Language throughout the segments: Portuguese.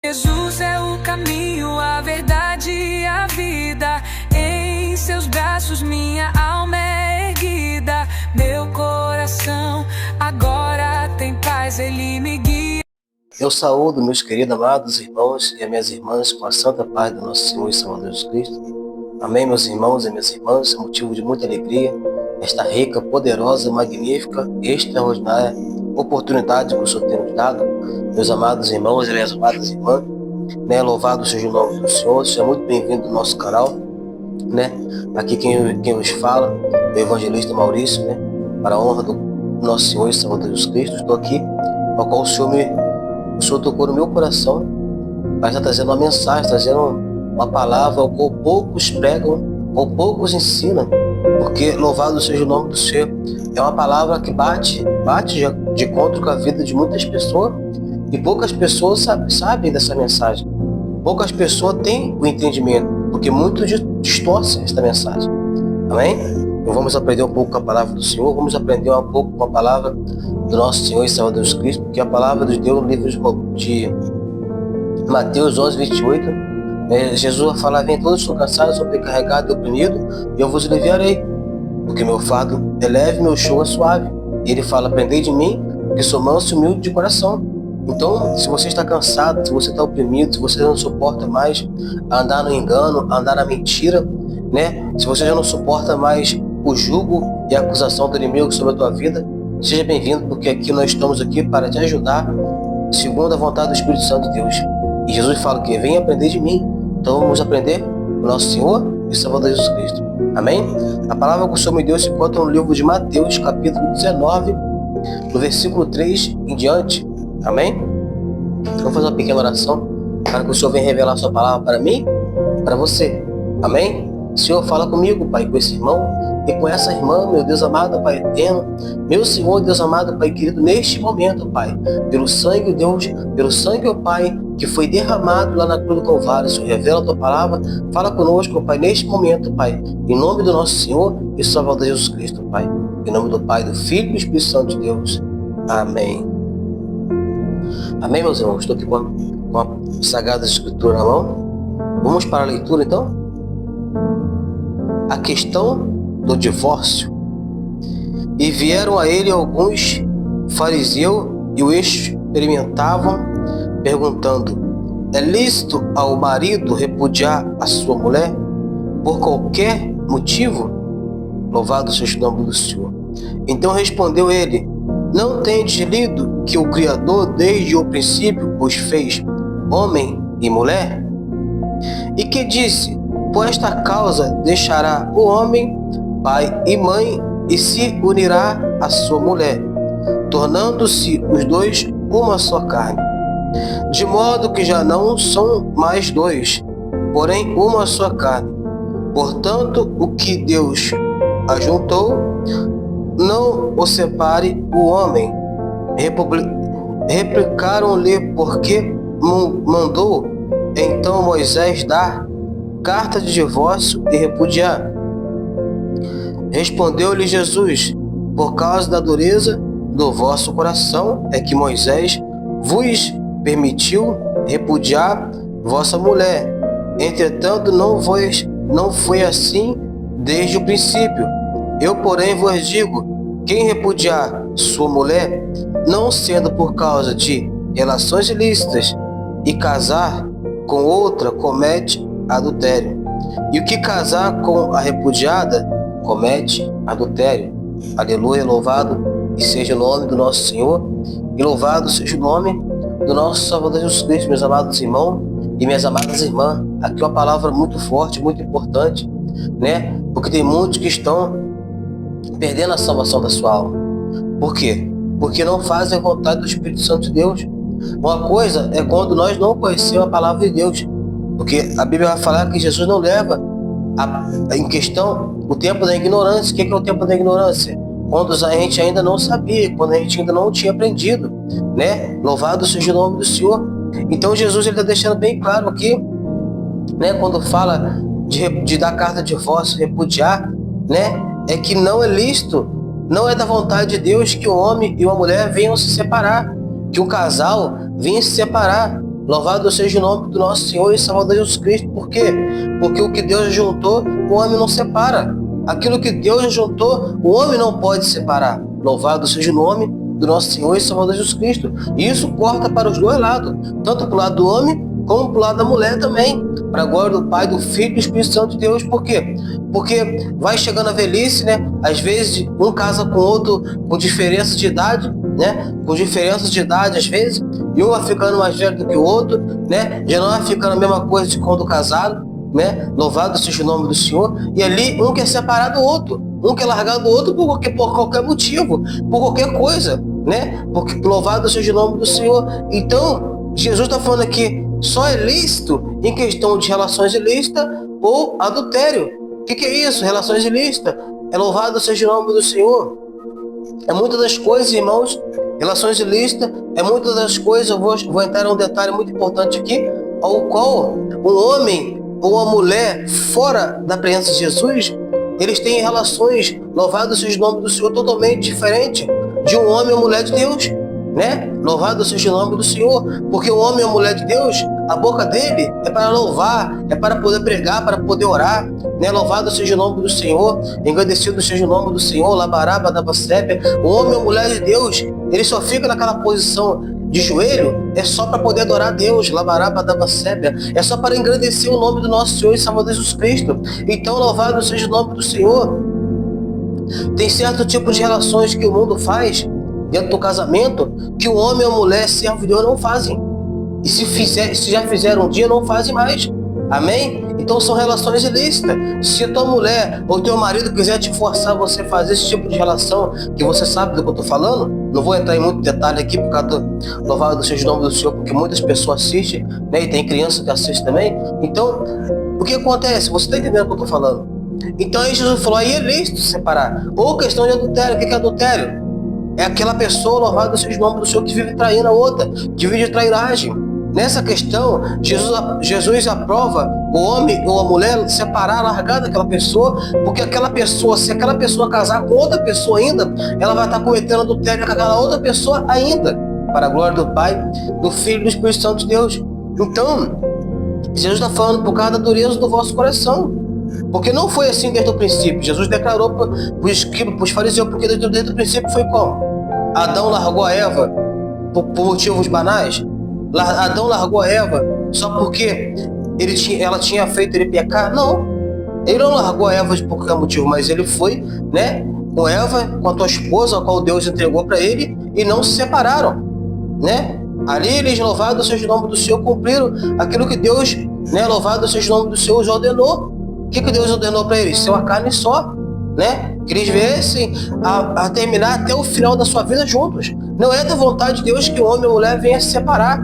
Jesus é o caminho, a verdade e a vida. Em seus braços minha alma é erguida. Meu coração agora tem paz, Ele me guia. Eu saúdo meus queridos amados irmãos e as minhas irmãs com a santa paz do nosso Senhor e Salvador Jesus Cristo. Amém, meus irmãos e minhas irmãs, é motivo de muita alegria esta rica, poderosa, magnífica e extraordinária oportunidade que o Senhor tem nos dado. Meus amados irmãos e minhas amadas irmãs, louvado seja o nome do Senhor. Seja muito bem-vindo ao nosso canal, Aqui quem nos fala é o evangelista Maurício, para a honra do nosso Senhor e Salvador Jesus Cristo. Estou aqui, ao qual o Senhor tocou no meu coração para estar trazendo uma mensagem, trazendo uma palavra ao qual poucos pregam ou poucos ensinam, porque louvado seja o nome do Senhor. É uma palavra que bate de encontro com a vida de muitas pessoas, e poucas pessoas sabem dessa mensagem. Poucas pessoas têm o entendimento, porque muitos distorcem esta mensagem. Amém? Então vamos aprender um pouco com a palavra do Senhor, vamos aprender um pouco com a palavra do nosso Senhor e Salvador Jesus Cristo, porque a palavra de Deus no livro de Mateus 11, 28, Jesus vai falar: vem todos que estão cansados, sobrecarregados e oprimidos, e eu vos aliviarei, porque meu fardo é leve, meu jugo é suave. E ele fala: aprendei de mim, que sou manso e humilde de coração. Então, se você está cansado, se você está oprimido, se você não suporta mais andar no engano, andar na mentira, se você já não suporta mais o jugo e a acusação do inimigo sobre a tua vida, seja bem-vindo, porque aqui nós estamos aqui para te ajudar, segundo a vontade do Espírito Santo de Deus. E Jesus fala que venha aprender de mim. Então vamos aprender o nosso Senhor e Salvador Jesus Cristo. Amém? A palavra que o Senhor me deu se encontra no livro de Mateus, capítulo 19, no versículo 3 em diante. Amém? Vamos fazer uma pequena oração para que o Senhor venha revelar a sua palavra para mim e para você. Amém? Senhor, fala comigo, Pai, com esse irmão e com essa irmã, meu Deus amado, Pai eterno. Meu Senhor, Deus amado, Pai querido, neste momento, Pai, pelo sangue, Deus, pelo sangue, ó Pai, que foi derramado lá na cruz do Calvário, Senhor, revela a tua palavra, fala conosco, Pai, neste momento, Pai, em nome do nosso Senhor e Salvador Jesus Cristo, Pai, em nome do Pai, do Filho e do Espírito Santo de Deus. Amém. Amém, meus irmãos? Estou aqui com a Sagrada Escritura na mão. Vamos para a leitura, então? A questão do divórcio. E vieram a ele alguns fariseus e o experimentavam, perguntando: é lícito ao marido repudiar a sua mulher por qualquer motivo? Louvado seja o nome do Senhor. Então respondeu ele: não tendes lido que o Criador desde o princípio os fez homem e mulher? E que disse: por esta causa deixará o homem pai e mãe e se unirá à sua mulher, tornando-se os dois uma só carne. De modo que já não são mais dois, porém uma só carne. Portanto, o que Deus ajuntou, não o separe o homem. Replicaram-lhe: porque mandou então Moisés dar carta de divórcio e repudiar? Respondeu-lhe Jesus: por causa da dureza do vosso coração é que Moisés vos permitiu repudiar vossa mulher. Entretanto, não foi assim desde o princípio. Eu, porém, vos digo: quem repudiar sua mulher, não sendo por causa de relações ilícitas, e casar com outra, comete adultério. E o que casar com a repudiada, comete adultério. Aleluia, louvado e seja o nome do nosso Senhor, e louvado seja o nome do nosso Salvador Jesus Cristo, meus amados irmãos e minhas amadas irmãs. Aqui uma palavra muito forte, muito importante, porque tem muitos que estão perdendo a salvação da sua alma. Por quê? Porque não fazem a vontade do Espírito Santo de Deus. Uma coisa é quando nós não conhecemos a palavra de Deus, porque a Bíblia vai falar que Jesus não leva em questão o tempo da ignorância. O que é o tempo da ignorância? Quando a gente ainda não sabia, quando a gente ainda não tinha aprendido, Louvado seja o nome do Senhor. Então Jesus está deixando bem claro aqui, quando fala de dar carta de divórcio, repudiar, é que não é lícito, não é da vontade de Deus que o homem e uma mulher venham se separar, que um casal venha se separar. Louvado seja o nome do nosso Senhor e Salvador Jesus Cristo. Por quê? Porque o que Deus juntou, o homem não separa. Aquilo que Deus juntou, o homem não pode separar. Louvado seja o nome do nosso Senhor e Salvador Jesus Cristo. E isso corta para os dois lados, tanto para o lado do homem, como para o lado da mulher também. Para a glória do Pai, do Filho e do Espírito Santo de Deus. Por quê? Porque vai chegando a velhice, né? Às vezes um casa com o outro com diferença de idade, né? Com diferença de idade às vezes, e um vai ficando mais velho do que o outro, né? Já não vai ficando a mesma coisa de quando casado, né? Louvado seja o nome do Senhor. E ali um quer separar do outro, um quer largar do outro por qualquer motivo, por qualquer coisa, né? Porque louvado seja o nome do Senhor. Então, Jesus está falando aqui, só é lícito em questão de relações ilícitas ou adultério. O que é isso? Relações ilícitas. É louvado seja o nome do Senhor. É muitas das coisas, irmãos, relações ilícitas, é muitas das coisas, eu vou entrar em um detalhe muito importante aqui, ao qual um homem ou uma mulher fora da presença de Jesus, eles têm relações, louvado seja o nome do Senhor, totalmente diferente de um homem ou mulher de Deus, né? Louvado seja o nome do Senhor, porque o homem ou mulher de Deus, a boca dele é para louvar, é para poder pregar, para poder orar, né? Louvado seja o nome do Senhor, engrandecido seja o nome do Senhor, labaraba da basebe. O homem ou mulher de Deus, ele só fica naquela posição de joelho, é só para poder adorar a Deus, labaraba da basebe, é só para engrandecer o nome do nosso Senhor e Salvador Jesus Cristo. Então, louvado seja o nome do Senhor. Tem certo tipo de relações que o mundo faz dentro do casamento, que o homem ou a mulher, servo de Deus, não fazem. E se já fizeram um dia, não fazem mais. Amém? Então são relações ilícitas. Se tua mulher ou teu marido quiser te forçar a você fazer esse tipo de relação, que você sabe do que eu estou falando, não vou entrar em muito detalhe aqui por causa do louvado seja o nome do Senhor, porque muitas pessoas assistem, né? E tem criança que assiste também. Então, o que acontece? Você está entendendo o que eu estou falando? Então aí Jesus falou, aí é lícito separar. Ou questão de adultério. O que é adultério? É aquela pessoa, louvado seja o nome do Senhor, que vive traindo a outra, que vive de trairagem. Nessa questão, Jesus aprova o homem ou a mulher separar, largar daquela pessoa, porque aquela pessoa, se aquela pessoa casar com outra pessoa ainda, ela vai estar cometendo adultério com aquela outra pessoa ainda, para a glória do Pai, do Filho e do Espírito Santo de Deus. Então, Jesus está falando por causa da dureza do vosso coração. Porque não foi assim desde o princípio. Jesus declarou para os fariseus, porque desde o princípio foi como? Adão largou a Eva por motivos banais? Adão largou a Eva só porque ela tinha feito ele pecar? Não. Ele não largou a Eva por qualquer motivo, mas ele foi, né, com Eva, com a tua esposa, a qual Deus entregou para ele, e não se separaram, né? Ali eles, louvado seja o nome do Senhor, cumpriram aquilo que Deus, né, louvado seja o nome do Senhor, já ordenou. O que Deus ordenou para eles? Ser uma carne só, né? Que eles viessem a terminar até o final da sua vida juntos. Não é da vontade de Deus que o homem e a mulher venham se separar,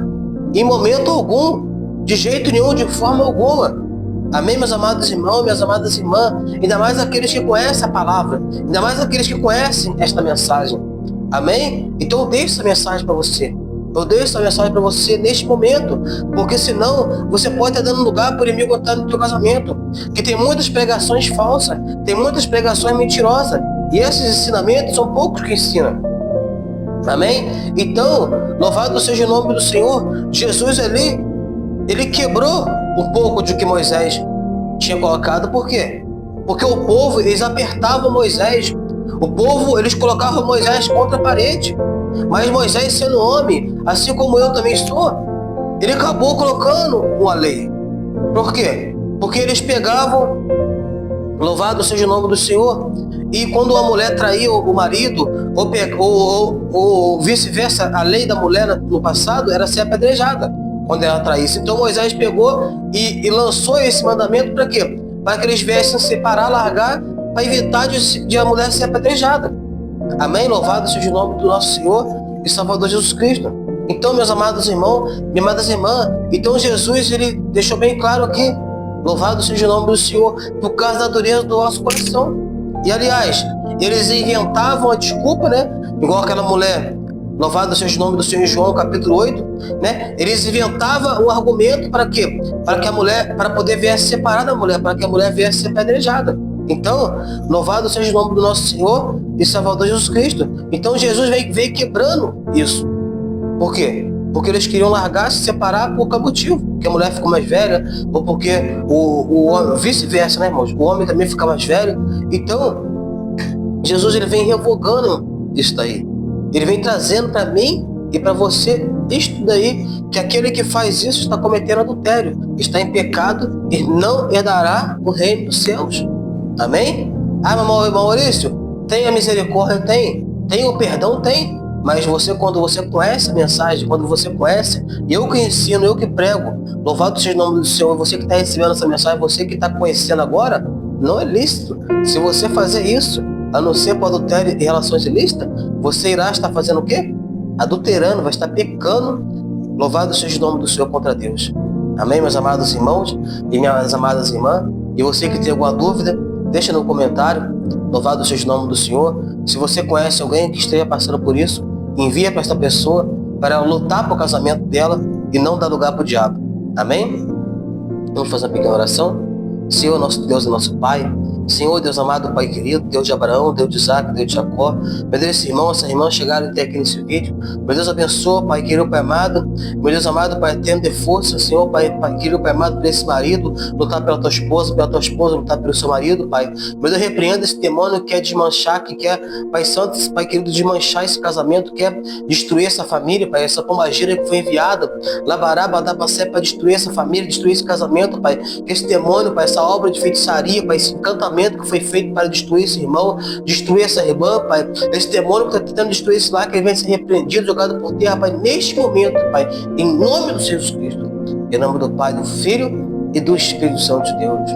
em momento algum, de jeito nenhum, de forma alguma. Amém, meus amados irmãos, minhas amadas irmãs? Ainda mais aqueles que conhecem a palavra, ainda mais aqueles que conhecem esta mensagem. Amém? Então eu deixo essa mensagem para você. Eu deixo essa mensagem para você neste momento, porque senão você pode estar dando lugar para o inimigo entrar no teu casamento. Que tem muitas pregações falsas, tem muitas pregações mentirosas, e esses ensinamentos são poucos que ensinam. Amém? Então, louvado seja o nome do Senhor. Jesus ali, ele quebrou um pouco de que Moisés tinha colocado. Por quê? Porque o povo, eles apertavam Moisés. O povo, eles colocavam Moisés contra a parede. Mas Moisés, sendo homem, assim como eu também sou, ele acabou colocando uma lei. Por quê? Porque eles pegavam, louvado seja o nome do Senhor, e quando uma mulher traía o marido, ou vice-versa, a lei da mulher no passado era ser apedrejada quando ela traísse. Então Moisés pegou e lançou esse mandamento para quê? Para que eles viessem separar, largar, para evitar de a mulher ser apedrejada. Amém? Louvado seja o nome do nosso Senhor e Salvador Jesus Cristo. Então, meus amados irmãos, minhas amadas irmãs, então Jesus, ele deixou bem claro aqui, louvado seja o nome do Senhor, por causa da dureza do nosso coração. E aliás, eles inventavam a desculpa, né? Igual aquela mulher, louvado seja o nome do Senhor em João capítulo 8, né? Eles inventavam um argumento para quê? Para que a mulher, para poder vir a se separar da mulher, para que a mulher viesse a ser apedrejada. Então, louvado seja o nome do nosso Senhor e Salvador Jesus Cristo. Então Jesus veio quebrando isso. Por quê? porque eles queriam largar, se separar por qualquer motivo, porque a mulher ficou mais velha, ou porque o vice-versa, né, irmãos? O homem também fica mais velho. Então, Jesus, ele vem revogando isso daí. Ele vem trazendo para mim e para você isso daí, que aquele que faz isso está cometendo adultério, está em pecado e não herdará o reino dos céus. Amém? Ah, irmão Maurício, tem a misericórdia? Tem o perdão? Tem. Mas você, quando você conhece a mensagem, quando você conhece, eu que ensino, eu que prego, louvado seja o nome do Senhor, você que está recebendo essa mensagem, você que está conhecendo agora, não é lícito. Se você fazer isso, a não ser para adultério e relações ilícitas, você irá estar fazendo o quê? Adulterando, vai estar pecando. Louvado seja o nome do Senhor contra Deus. Amém, meus amados irmãos e minhas amadas irmãs? E você que tem alguma dúvida, deixa no comentário. Louvado seja o nome do Senhor. Se você conhece alguém que esteja passando por isso, envia para essa pessoa para lutar para o casamento dela e não dar lugar para o diabo. Amém? Vamos fazer uma pequena oração. Senhor, nosso Deus e nosso Pai, Senhor, Deus amado, Pai querido, Deus de Abraão, Deus de Isaac, Deus de Jacó, meu Deus, esse irmão, essa irmã chegaram até aqui nesse vídeo, meu Deus, abençoa, Pai querido, Pai amado, meu Deus amado, Pai eterno, de força, Senhor, Pai querido, Pai amado, por esse marido, lutar pela tua esposa, lutar pelo seu marido, Pai, meu Deus, repreenda esse demônio que quer desmanchar, que quer, Pai santo, Pai querido, desmanchar esse casamento, quer destruir essa família, Pai, essa pombagira que foi enviada, Labará, Badabacé, para destruir essa família, destruir esse casamento, Pai, que esse demônio, Pai, essa obra de feitiçaria, Pai, esse encantamento que foi feito para destruir esse irmão, destruir essa irmã, Pai, esse demônio que está tentando destruir esse lar, que ele vem ser repreendido, jogado por terra, Pai, neste momento, Pai, em nome do Senhor Jesus Cristo, em nome do Pai, do Filho e do Espírito Santo de Deus.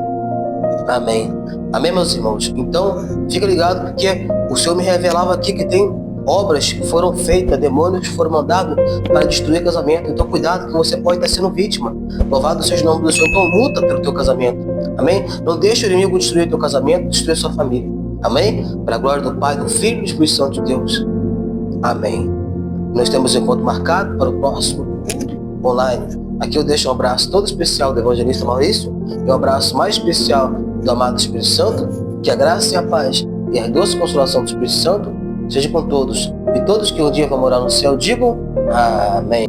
Amém. Amém, meus irmãos. Então, fica ligado, porque o Senhor me revelava aqui que tem obras que foram feitas, demônios que foram mandados para destruir casamento. Então cuidado, que você pode estar sendo vítima. Louvado seja o nome do Senhor. Então luta pelo teu casamento. Amém? Não deixe o inimigo destruir teu casamento, destruir sua família. Amém? Para a glória do Pai, do Filho e do Espírito Santo de Deus. Amém. Nós temos um encontro marcado para o próximo online. Aqui eu deixo um abraço todo especial do evangelista Maurício e um abraço mais especial do amado Espírito Santo. Que a graça e a paz e a doce consolação do Espírito Santo seja com todos, e todos que um dia vão morar no céu digam amém.